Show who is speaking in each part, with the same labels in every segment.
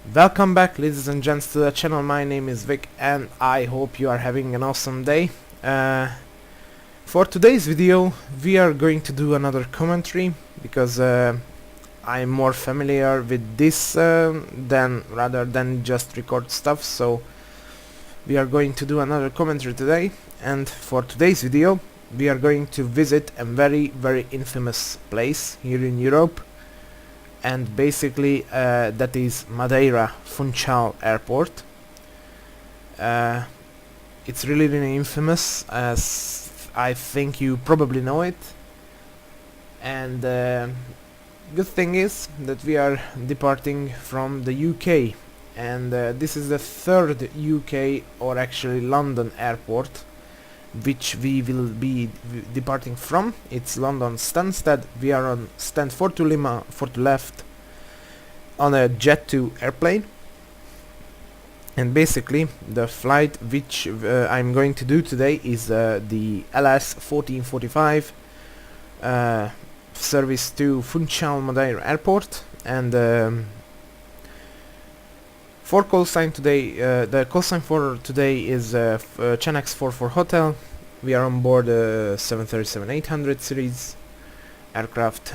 Speaker 1: Welcome back, ladies and gents, to the channel. My name is Vic and I hope you are having an awesome day. For today's video we are going to do another commentary because I'm more familiar with this rather than just record stuff, so we are going to do another commentary today. And for today's video we are going to visit a very infamous place here in Europe, and basically that is Madeira Funchal airport. It's really infamous, as I think you probably know it, and good thing is that we are departing from the UK, and this is the third UK, or actually London airport, which we will be departing from. It's London Stansted. We are on stand 42 Lima 42 left on a Jet 2 airplane, and basically the flight which I'm going to do today is the LS 1445 service to Funchal Madeira airport. And for call sign today, the call sign for today is Chenex 44 Hotel. We are on board 737-800 series aircraft,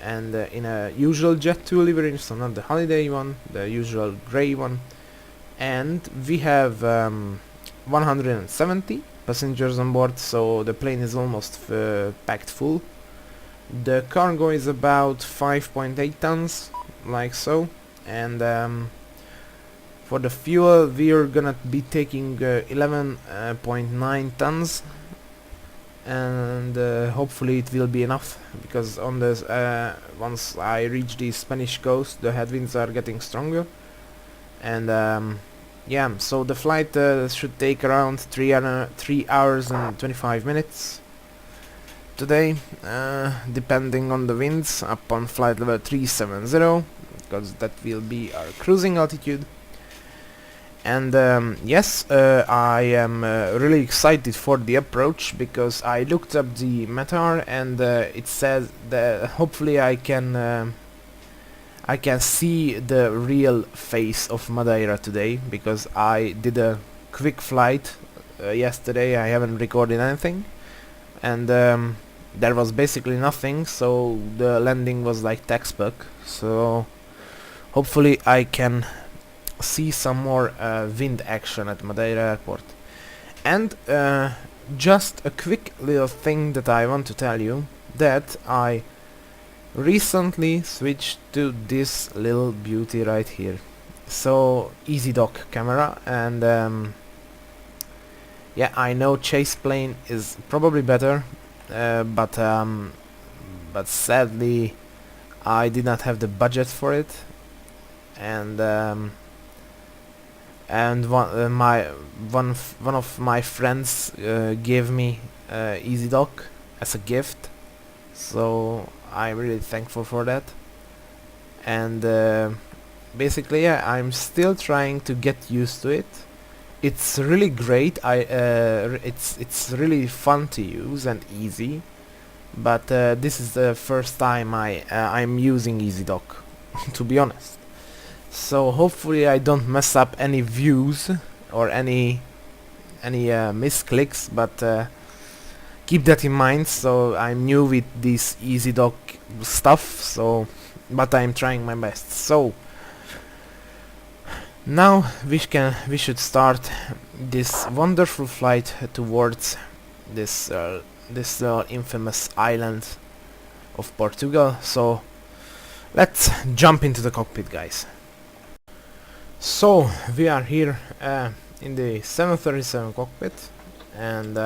Speaker 1: and in a usual Jet 2 livery, so not the holiday one, the usual grey one. And we have 170 passengers on board, so the plane is almost packed full. The cargo is about 5.8 tons, like so, and for the fuel we are gonna be taking 11.9 tons, and hopefully it will be enough, because on this once I reach the Spanish coast the headwinds are getting stronger. And yeah, so the flight should take around 3 hours and 25 minutes today, depending on the winds, up on flight level 370, because that will be our cruising altitude. And yes, I am really excited for the approach, because I looked up the METAR, and it says that hopefully I can see the real face of Madeira today, because I did a quick flight yesterday. I haven't recorded anything, and there was basically nothing, so the landing was like textbook. So hopefully I can see some more wind action at Madeira airport. And just a quick little thing that I want to tell you, that I recently switched to this little beauty right here, so easy dock camera. And yeah, I know chase plane is probably better, but sadly I did not have the budget for it, and one of my friends gave me easy dock as a gift, so I'm really thankful for that. And basically, yeah, I'm still trying to get used to it. It's really great. It's really fun to use and easy, but this is the first time I'm using easy dock, to be honest. So hopefully I don't mess up any views or any misclicks, but keep that in mind. So I'm new with this easy dock stuff, so but I'm trying my best. So now we should start this wonderful flight towards this infamous island of Portugal. So let's jump into the cockpit, guys. So we are here in the 737 cockpit, and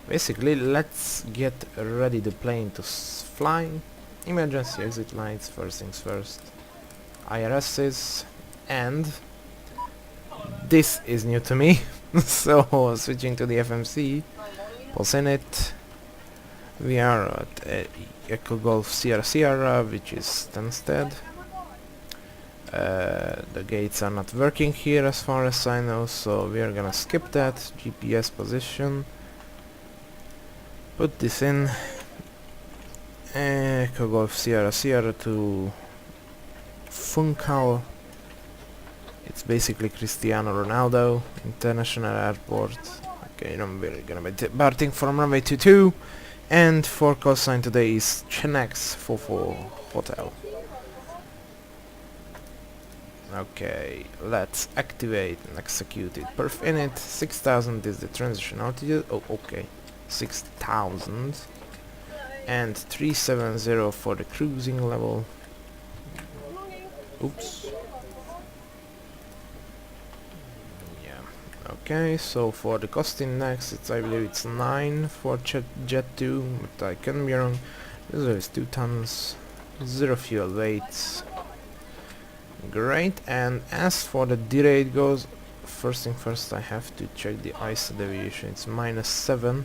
Speaker 1: basically let's get ready the plane to fly. Emergency exit lights, first things first, IRSs, and this is new to me. So switching to the FMC, pulse in it. We are at Echo Golf Sierra Sierra, which is Stansted. The gates are not working here as far as I know, so we are gonna skip that. GPS position, put this in, Echo Golf Sierra Sierra to Funchal It's basically Cristiano Ronaldo International Airport. Okay, we're gonna be departing from runway 22, and for call sign today is Chenex 44 Hotel. Okay, let's activate and execute it. Perf init 6000 is the transition altitude. Oh, okay, 6000, and 370 for the cruising level. Oops. Okay, so for the cost index, I believe it's 9 for Jet 2, but I can be wrong. This is 2 tons, 0 fuel weights. Great, and as for the D-rate goes, first thing first, I have to check the ISO deviation. It's -7.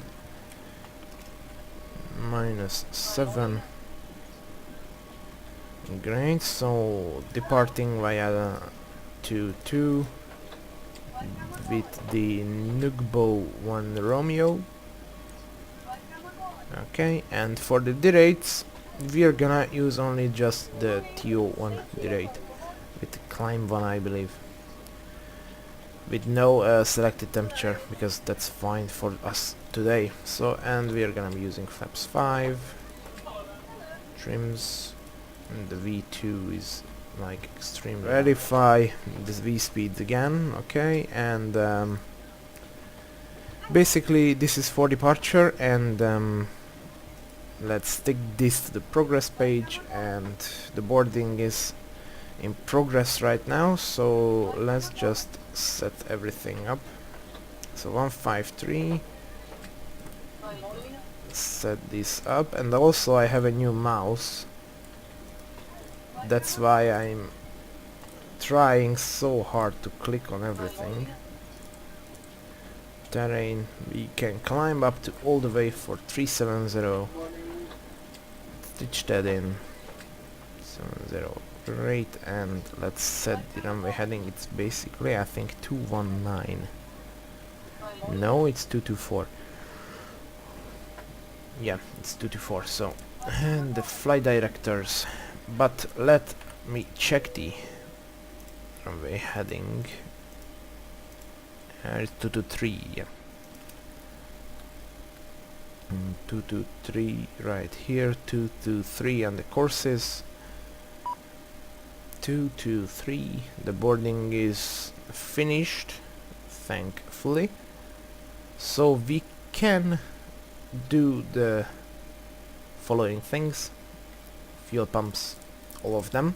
Speaker 1: -7. Great, so departing via 2-2 with the Nugbo 1 Romeo. Okay, and for the D-rates, we are gonna use only just the TO1 D-rate with the climb 1, I believe, with no selected temperature, because that's fine for us today. So, and we are gonna be using flaps 5 trims, and the V2 is like extreme. Verify this V speeds again. Okay, and basically this is for departure, and let's stick this to the progress page, and the boarding is in progress right now, so let's just set everything up. So 153, set this up, and also I have a new mouse. That's why I'm trying so hard to click on everything. Terrain, we can climb up to all the way for 370. Stitch that in. 70. Great, and let's set the runway heading. It's basically, I think, 219. No, it's 224. Yeah, it's 224. So, and the flight directors. But let me check the runway heading. It's 223, yeah. 223 right here, 223 on the courses. 223, the boarding is finished, thankfully. So we can do the following things. Fuel pumps, all of them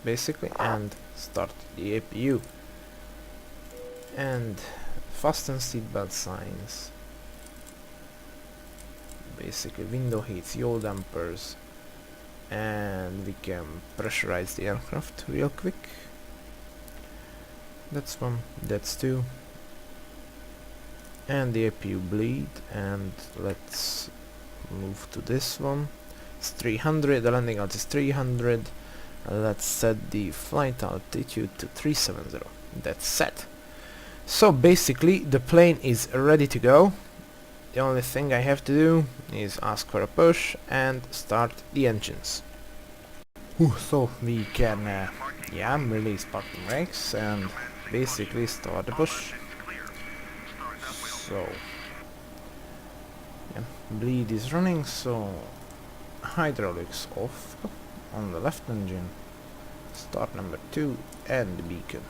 Speaker 1: basically, and start the APU, and fasten seatbelt signs, basically window heats, yaw dampers, and we can pressurize the aircraft real quick. That's one, that's two, and the APU bleed, and let's move to this one. It's 300, the landing altitude is 300. Let's set the flight altitude to 370. That's set. So basically the plane is ready to go. The only thing I have to do is ask for a push and start the engines. So we can release parking brakes and basically start the push. So yeah, bleed is running, so hydraulics off on the left engine, start number 2, and the beacon.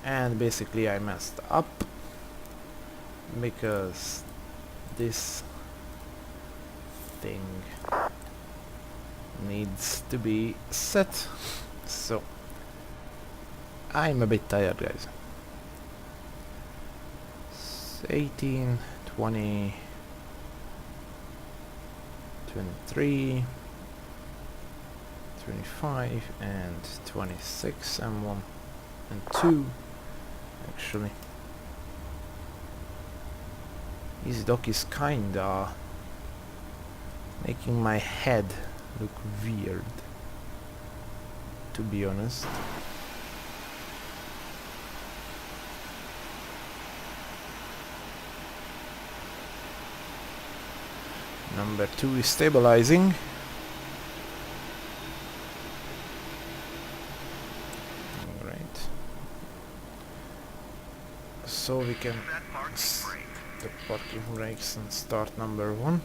Speaker 1: And basically I messed up because this thing needs to be set, so I'm a bit tired, guys. 18, 20, 23, 25, and 26, and 1 and 2 actually. This dock is kinda making my head look weird, to be honest. Number 2 is stabilizing. so we can the parking brakes and start number 1.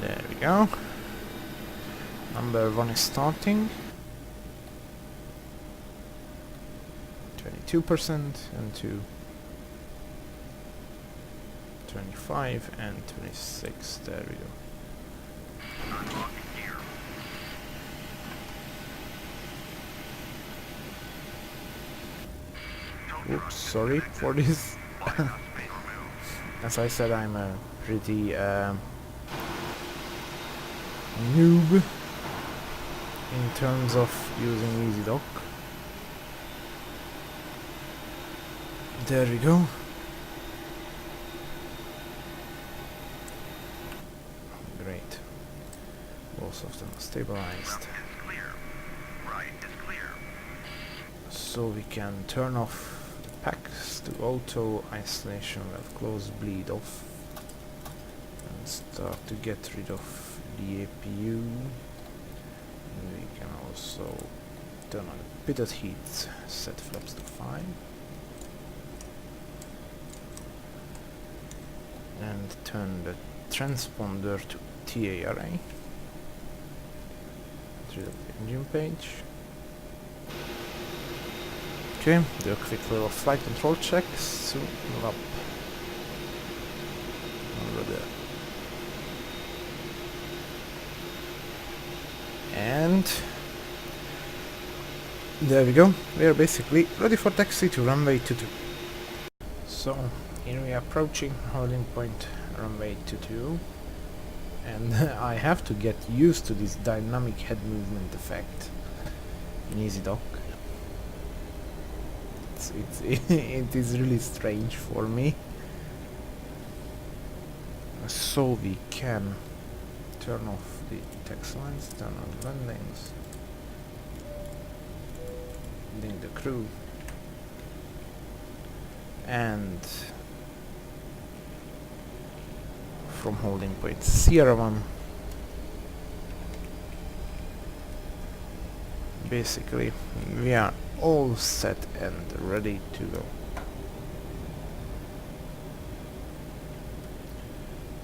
Speaker 1: There we go. Number 1 is starting. 22% and 2. 25 and 26. There we go. Oops, sorry for this. As I said, I'm a pretty noob in terms of using EasyDock. There we go. Great. Both of them are stabilized. So we can turn off the packs to auto isolation with close bleed off and start to get rid of the APU. And we can also turn on the pitted heat, set flaps to 5. And turn the transponder to TARA through the engine page. Okay, do a quick little flight control check. So up over there. And there we go. We are basically ready for taxi to runway 22. So here we are approaching holding point runway 22, and I have to get used to this dynamic head movement effect in EasyDock. It is really strange for me. So we can turn off the taxi lines, turn on landings, link the crew, and from holding point Sierra 1 basically we are all set and ready to go.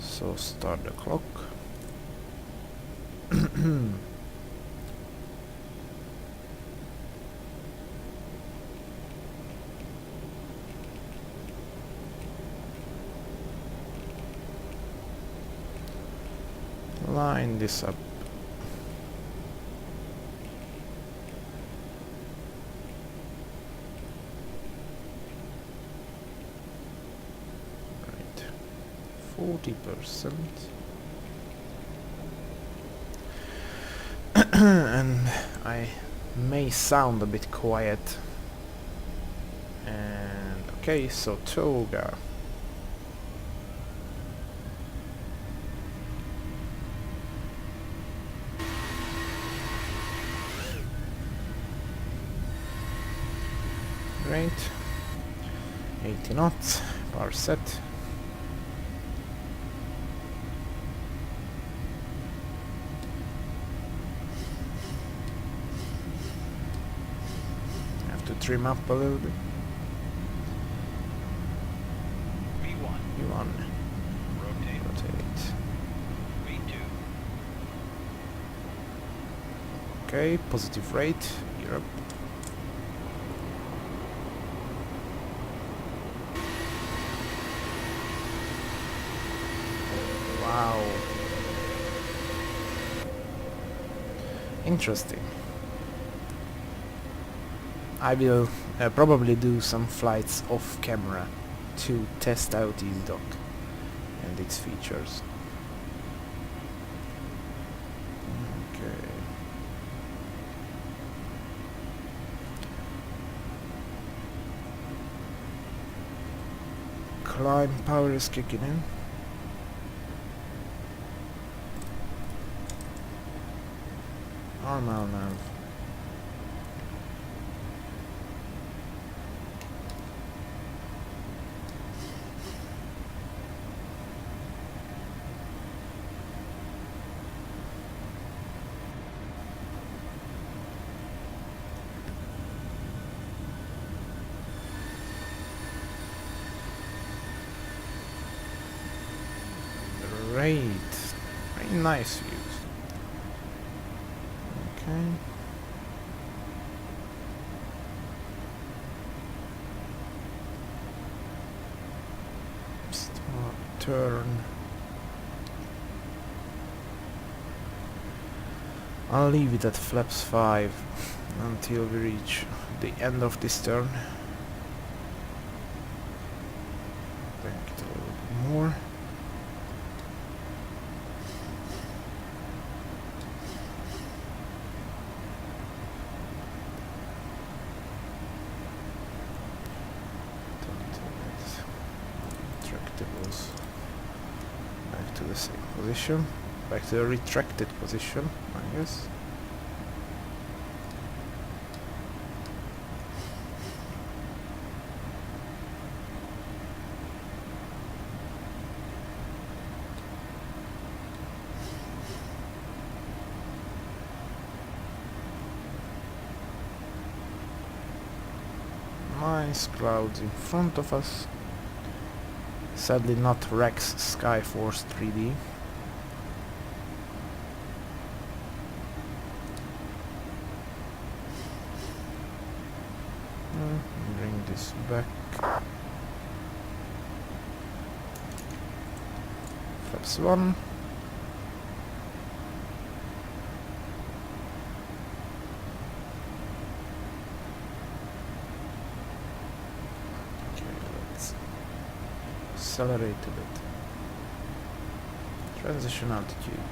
Speaker 1: So start the clock. Line this up. Right, 40%. And I may sound a bit quiet. And okay, so toga. Great. 80 knots, power set. Have to trim up a little bit. V1. Rotate. V2. Okay, positive rate, Europe. Wow. Interesting. I will probably do some flights off camera to test out EasyDock and its features. Okay. Climb power is kicking in. Arm nav. Great. Very nice views. Okay. Start, turn. I'll leave it at flaps 5 until we reach the end of this turn. Bring it a little bit more. Retractables back to the same position. Back to the retracted position, I guess. Nice clouds in front of us. Sadly not Rex Skyforce 3D. Bring this back. Flaps 1. Okay, let's accelerate a bit. Transition altitude.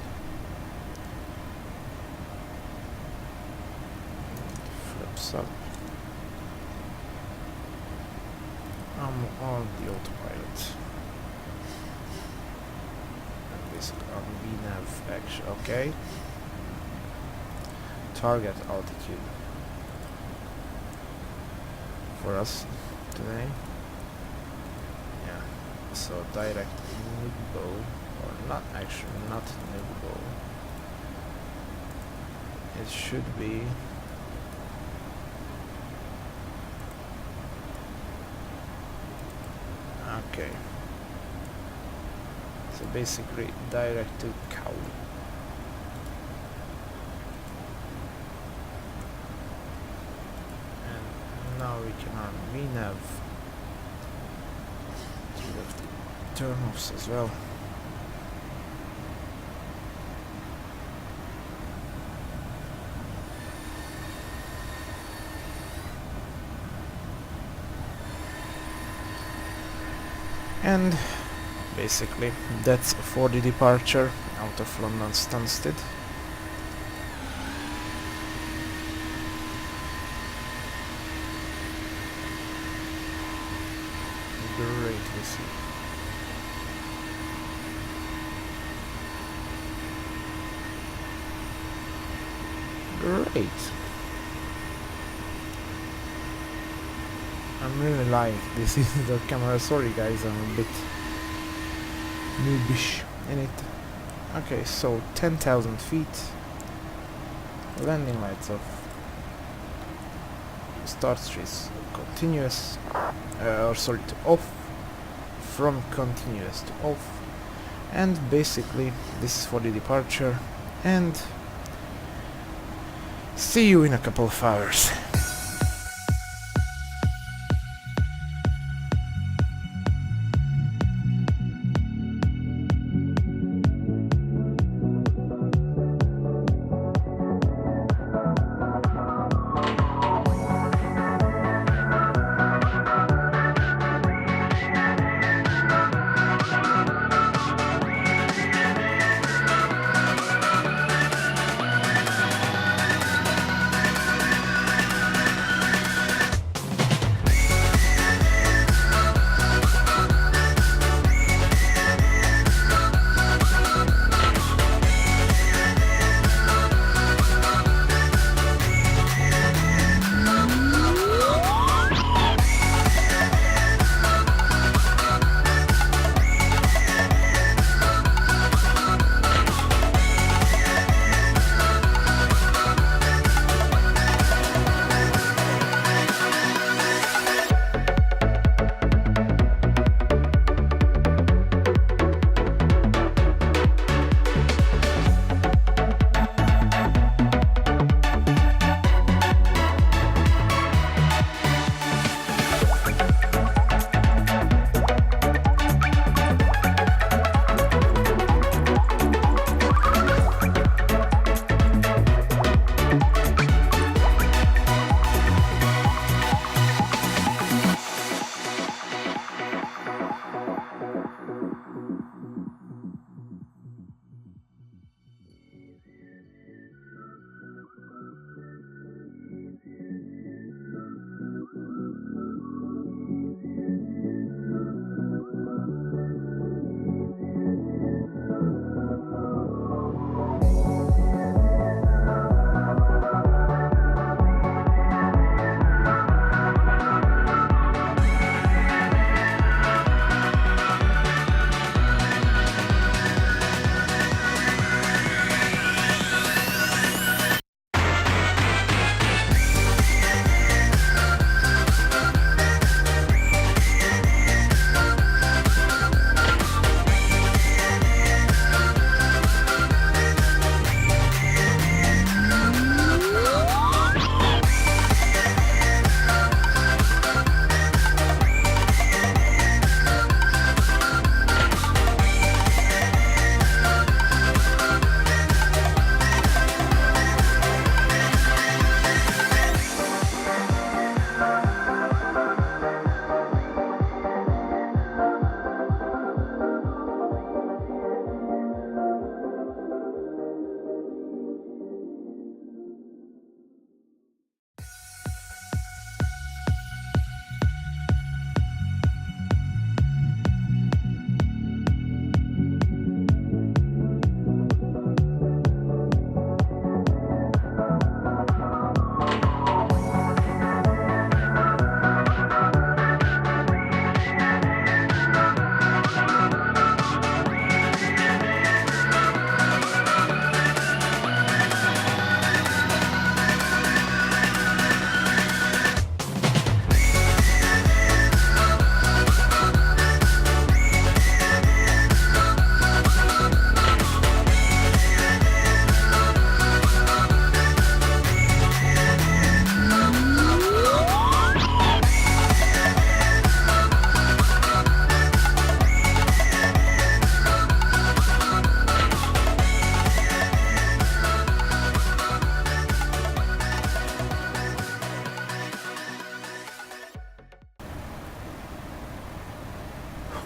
Speaker 1: Flaps up. I'm on the autopilot. And this on VNav action. Okay. Target altitude for us today. Yeah. So direct Nubo, or not actually not Nubo. It should be. Okay, so basically direct to cow. And now we can arm VNav to the turn-offs as well. And basically that's for the departure out of London Stansted. Great to see. Great. I'm really like this is the camera. Sorry guys, I'm a bit noobish in it. Okay, so 10,000 feet. Landing lights off. Start streets continuous, or sorry, to off. From continuous to off. And basically this is for the departure. And see you in a couple of hours.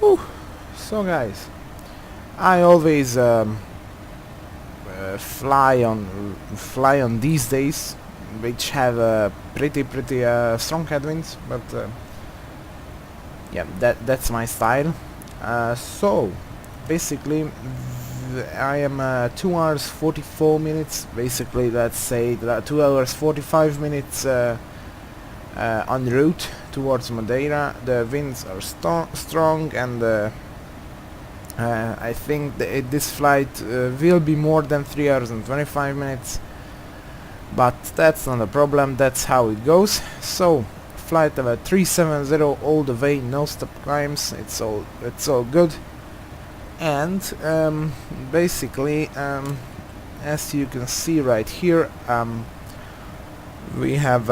Speaker 1: Whew. So guys, I always fly on these days, which have pretty strong headwinds, but yeah, that's my style. So basically, I am 2 hours 44 minutes. Basically, let's say 2 hours 45 minutes en route towards Madeira. The winds are strong, and I think this flight will be more than 3 hours and 25 minutes, but that's not a problem. That's how it goes. So flight level 370 all the way, no stop climbs. It's all good. And basically, as you can see right here, we have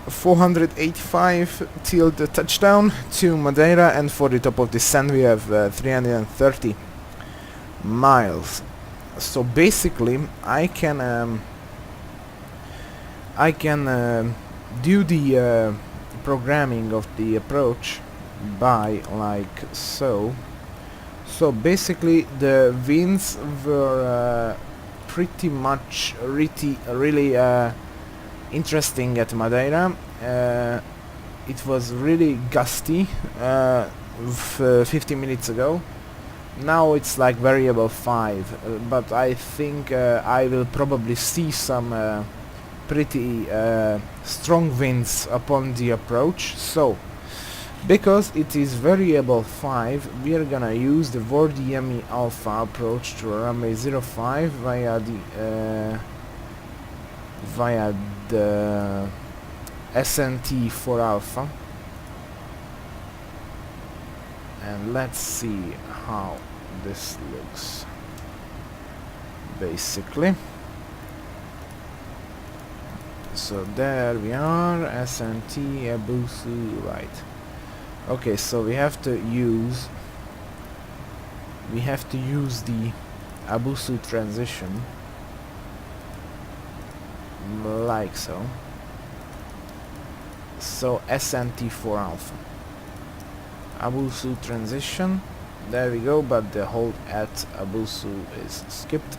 Speaker 1: 485 till the touchdown to Madeira, and for the top of descent we have 330 miles. So basically, I can do the programming of the approach by like so. So basically, the winds were pretty much really interesting at Madeira. It was really gusty 50 minutes ago. Now it's like variable 5, but I think I will probably see some pretty strong winds upon the approach. So because it is variable 5, we are gonna use the VORDME alpha approach to runway 05 via the SNT for alpha, and let's see how this looks. Basically, so there we are, SNT Abusu, right. Okay, so we have to use the Abusu transition like so. So SNT for alpha, Abusu transition, there we go, but the hold at Abusu is skipped.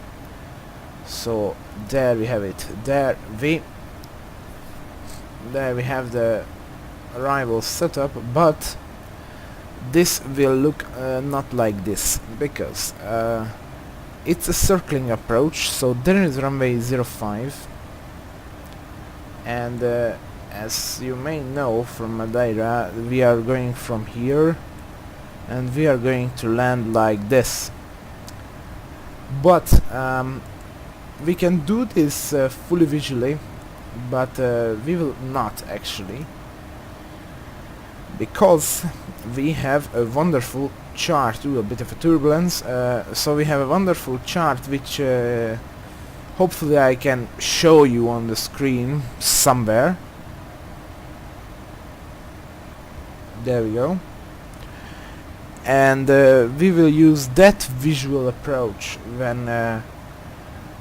Speaker 1: So there we have it. There we have the arrival setup, but this will look not like this, because it's a circling approach. So there is runway 05, and as you may know from Madeira, we are going from here and we are going to land like this. But we can do this fully visually, but we will not actually, because we have a wonderful chart, a bit of a turbulence, so we have a wonderful chart which hopefully I can show you on the screen somewhere. There we go. And we will use that visual approach when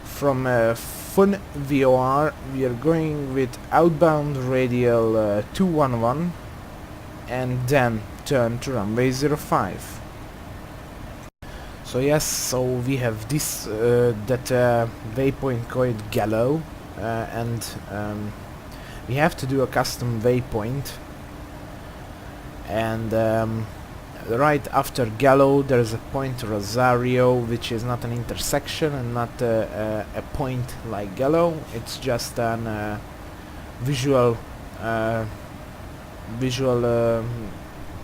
Speaker 1: from Fun VOR we are going with outbound radial 211 and then turn to runway 05. So yes, so we have this that waypoint called Gallo, and we have to do a custom waypoint, and right after Gallo there is a point Rosario, which is not an intersection and not a point like Gallo. It's just an visual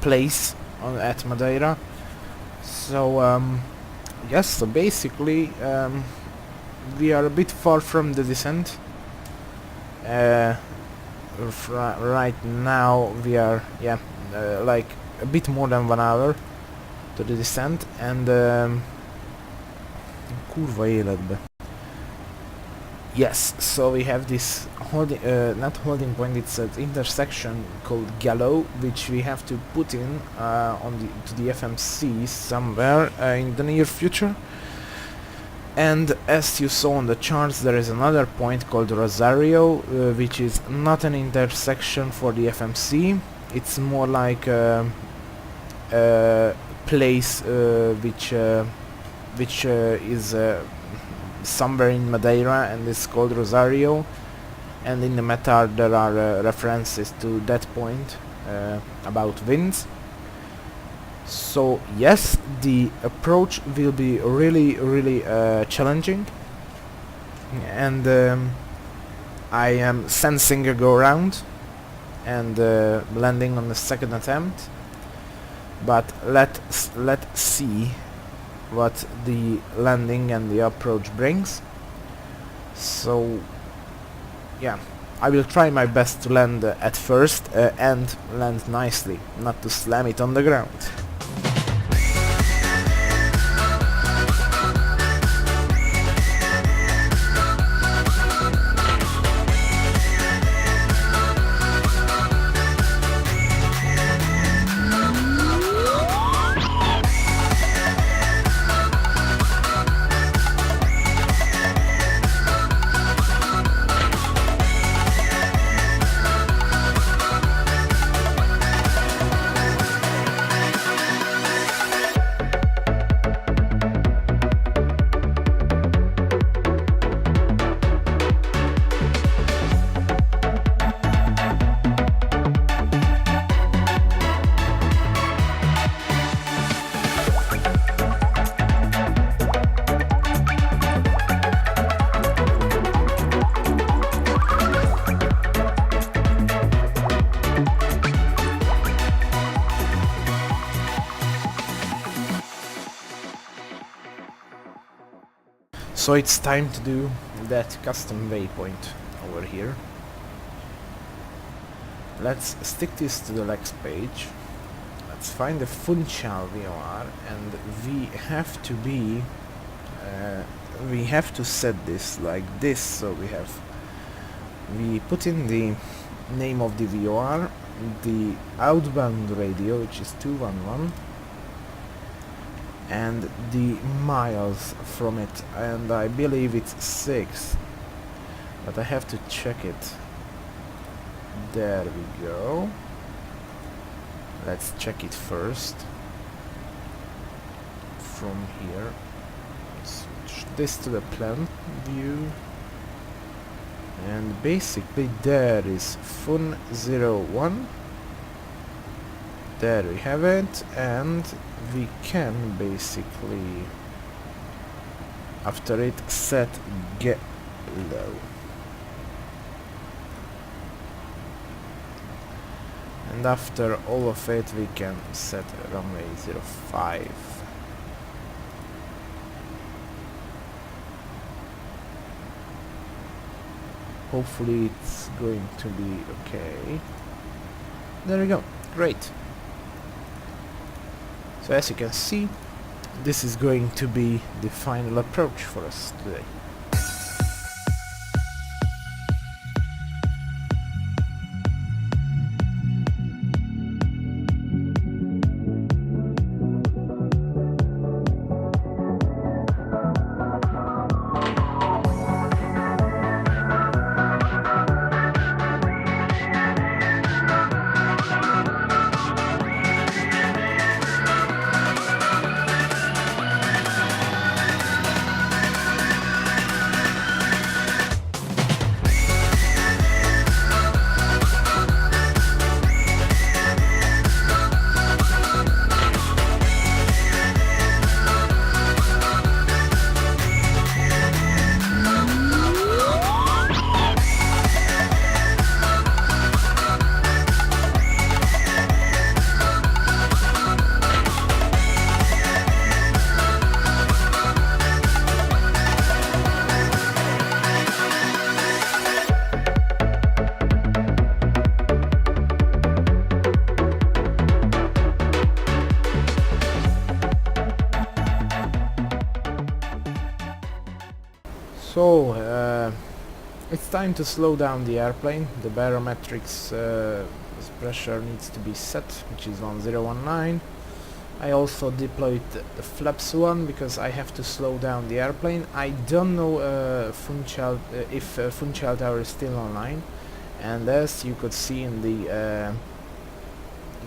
Speaker 1: place at Madeira. So yes, so basically we are a bit far from the descent. Right now we are like a bit more than 1 hour to the descent, and kurva életbe. Yes, so we have this holding, not holding point, it's an intersection called Gallo, which we have to put in to the FMC somewhere in the near future. And as you saw on the charts, there is another point called Rosario, which is not an intersection for the FMC. It's more like place which is somewhere in Madeira, and it's called Rosario, and in the meta there are references to that point about winds. So yes, the approach will be really challenging, and I am sensing a go around and landing on the second attempt, but let's see what the landing and the approach brings. So yeah, I will try my best to land at first and land nicely, not to slam it on the ground. So it's time to do that custom waypoint over here. Let's stick this to the Lex page. Let's find the Funchal VOR, and we have to set this like this. So we put in the name of the VOR, the outbound radio, which is 211, and the miles from it, and I believe it's 6, but I have to check it. There we go. Let's check it first from here. Switch this to the plan view, and basically there is Fun01. There we have it, and we can basically, after it, set get low. And after all of it, we can set runway 05. Hopefully it's going to be okay. There we go. Great. So as you can see, this is going to be the final approach for us today. So it's time to slow down the airplane. The barometrics pressure needs to be set, which is 1019. I also deployed the flaps one because I have to slow down the airplane. I don't know Funchal, if Funchal tower is still online, and as you could see in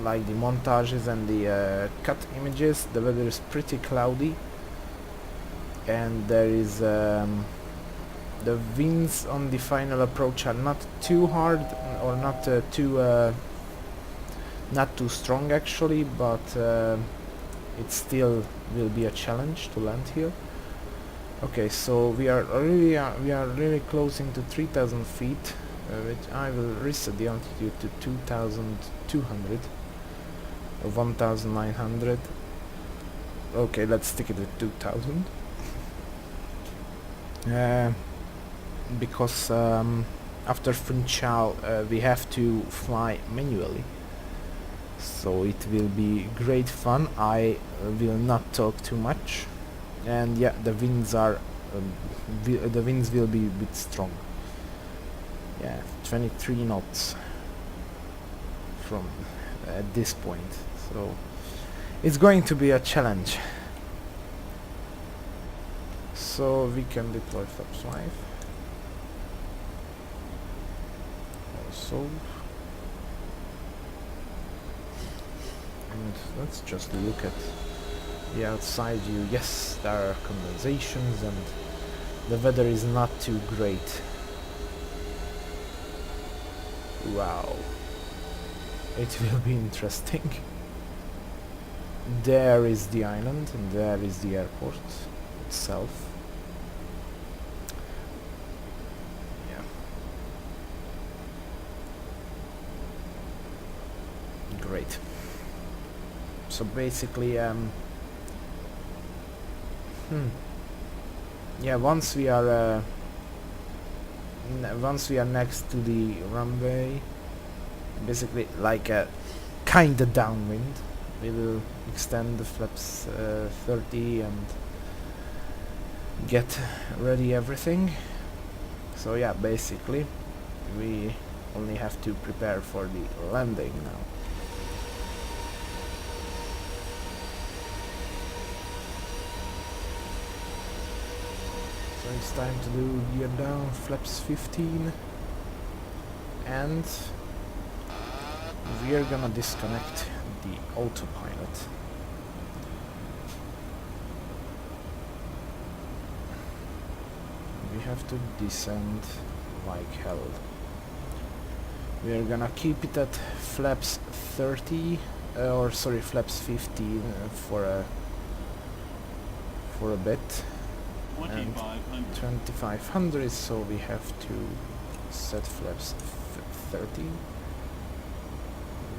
Speaker 1: like the montages and the cut images, the weather is pretty cloudy, and there is the winds on the final approach are not too hard or not too strong actually, but it still will be a challenge to land here. Okay, so we are really closing to 3,000 feet, which I will reset the altitude to 2,200 or 1,900. Okay, let's stick it at 2,000. Because after Funchal we have to fly manually, so it will be great fun. I will not talk too much, and yeah, the winds are the winds will be a bit strong. Yeah, 23 knots from at this point, so it's going to be a challenge. So we can deploy flaps 5 also, and let's just look at the outside view. Yes, there are condensations and the weather is not too great. Wow, it will be interesting. There is the island and there is the airport itself. Yeah, great. So basically yeah, once we are next to the runway, basically like a kinda downwind, we will extend the flaps 30 and get ready everything. So yeah, basically we only have to prepare for the landing now. So it's time to do gear down, flaps 15, and we are gonna disconnect the autopilot. We have to descend like hell. We are gonna keep it at flaps 30, or sorry, flaps 15 for a bit. And 2500, so we have to set flaps 30,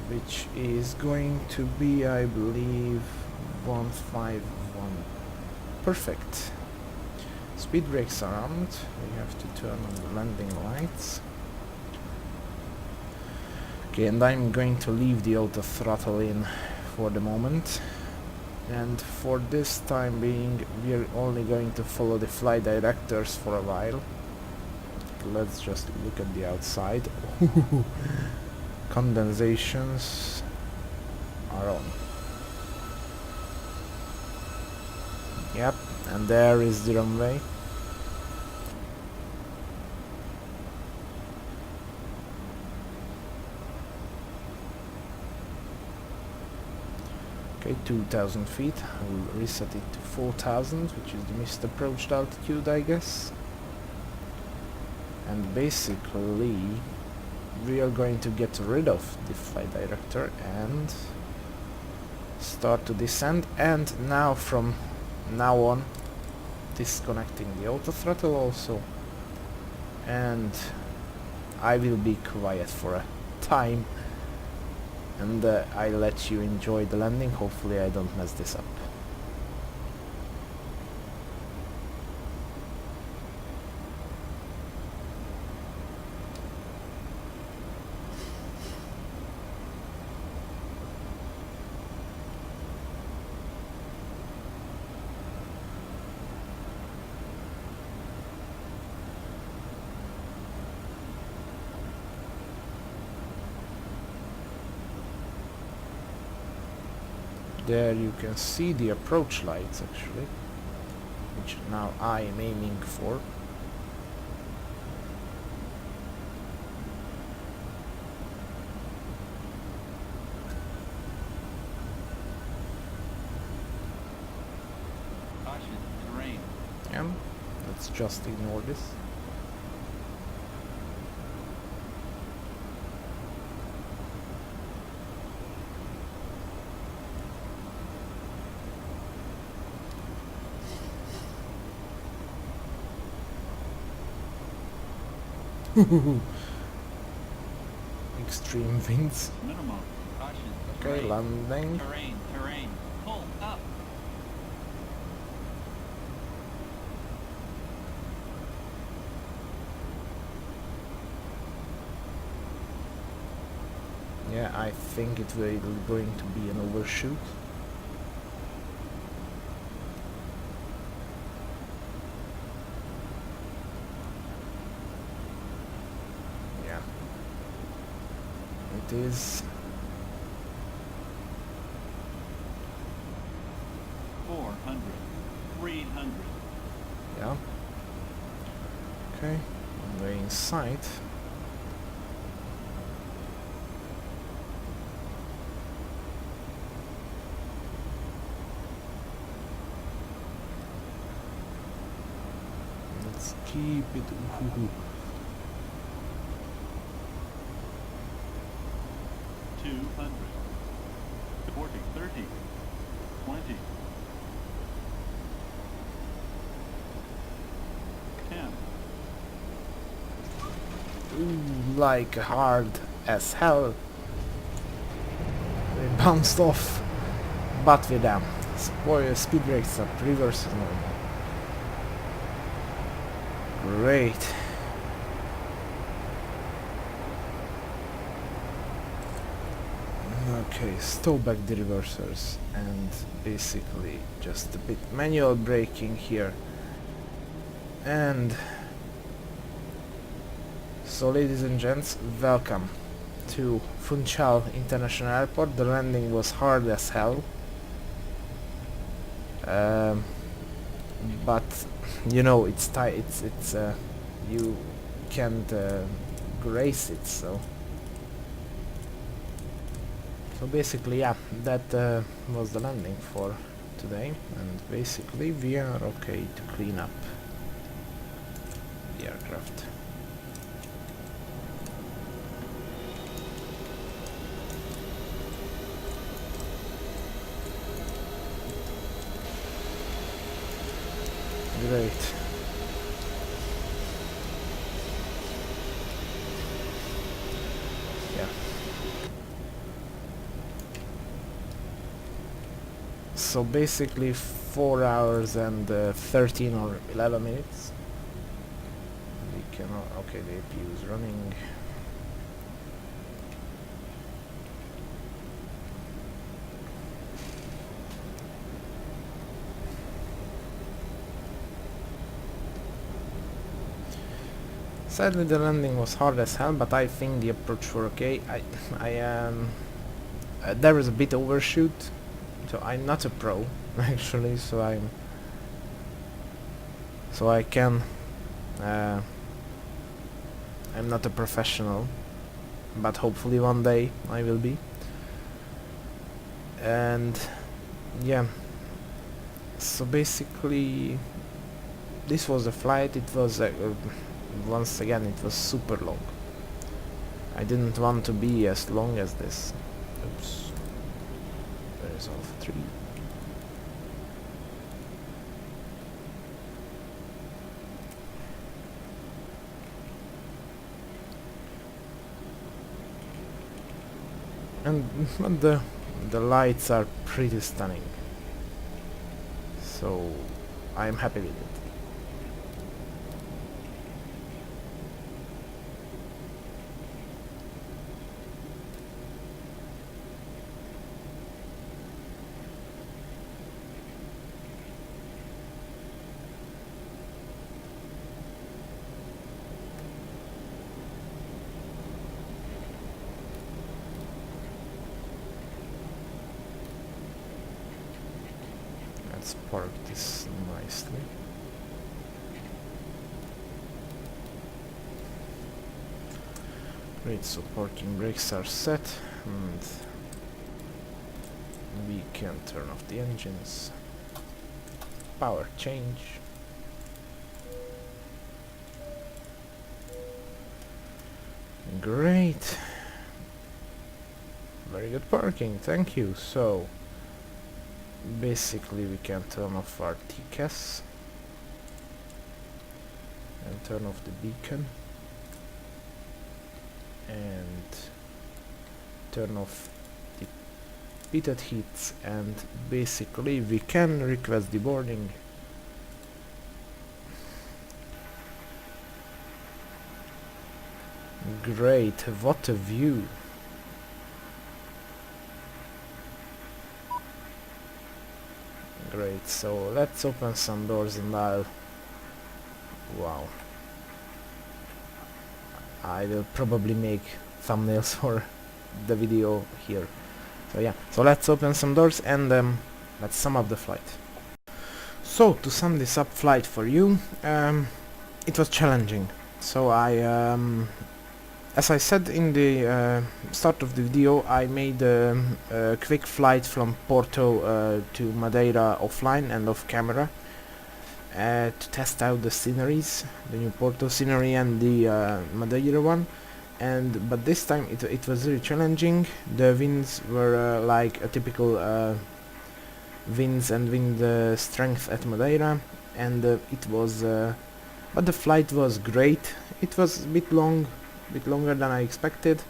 Speaker 1: which is going to be, I believe, 151. Perfect. Speed brakes are armed. We have to turn on the landing lights. Okay, and I'm going to leave the auto throttle in for the moment. And for this time being, we're only going to follow the flight directors for a while. Let's just look at the outside. Condensations are on. Yep, and there is the runway. Okay, 2,000 feet. I will reset it to 4,000, which is the missed approach altitude, I guess. And basically, we are going to get rid of the flight director and start to descend. And now, from now on, disconnecting the auto throttle also. And I will be quiet for a time. And I let you enjoy the landing. Hopefully I don't mess this up. There you can see the approach lights actually, which now I am aiming for. let's just ignore this. Extreme winds.
Speaker 2: Minimum. Caution.
Speaker 1: Okay,
Speaker 2: Terrain.
Speaker 1: landing.
Speaker 2: Terrain. Pull up.
Speaker 1: Yeah, I think it will going to be an overshoot. Yeah. It is.
Speaker 2: 400. 300.
Speaker 1: Yeah. Okay, on the inside. Let's keep it. Ooh.
Speaker 2: 200. 40. 30. 20. 10.
Speaker 1: Ooh, like hard as hell. They bounced off, but with them. Speed brakes up, reverse is normal. Great. Okay, stow back the reversers and basically just a bit manual braking here. And so, ladies and gents, welcome to Funchal International Airport. The landing was hard as hell, but you know it's you can't grace it. So basically, yeah, that was the landing for today, and basically we are okay to clean up the aircraft. Great. Yeah. So basically 4 hours and 13 or 11 minutes. We cannot. Okay, the APU is running. Sadly, the landing was hard as hell, but I think the approach were okay. There was a bit overshoot, so I'm not a pro actually. So I can. I'm not a professional, but hopefully one day I will be. And yeah. So basically, this was a flight. It was once again, it was super long. I didn't want to be as long as this. Oops. There's all 3. And the lights are pretty stunning. So I'm happy with it. Let's park this nicely. Great, so parking brakes are set and we can turn off the engines. Power change. Great. Very good parking, thank you. So basically we can turn off our TCAS and turn off the beacon and turn off the pitted heats, and basically we can request the boarding. Great, what a view. Great, so let's open some doors and wow. I will probably make thumbnails for the video here. So yeah, so let's open some doors and let's sum up the flight. So to sum this up flight for you, it was challenging. So as I said in the start of the video, I made a quick flight from Porto to Madeira offline and off camera to test out the sceneries, the new Porto scenery and the Madeira one. But this time it was really challenging. The winds were like a typical winds and wind strength at Madeira, and but the flight was great. It was a bit longer than I expected,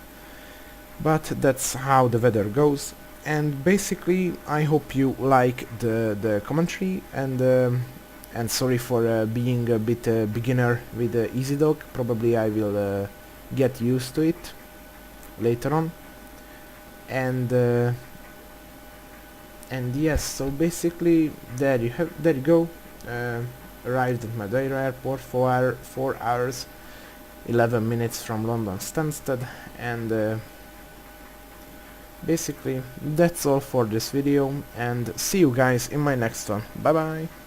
Speaker 1: but that's how the weather goes. And basically I hope you like the commentary, and sorry for being a bit beginner with EasyDock. Probably I will get used to it later on. And yes, so basically there you go. Arrived at Madeira airport, 4 hours 11 minutes from London Stansted, and basically that's all for this video, and see you guys in my next one. Bye bye.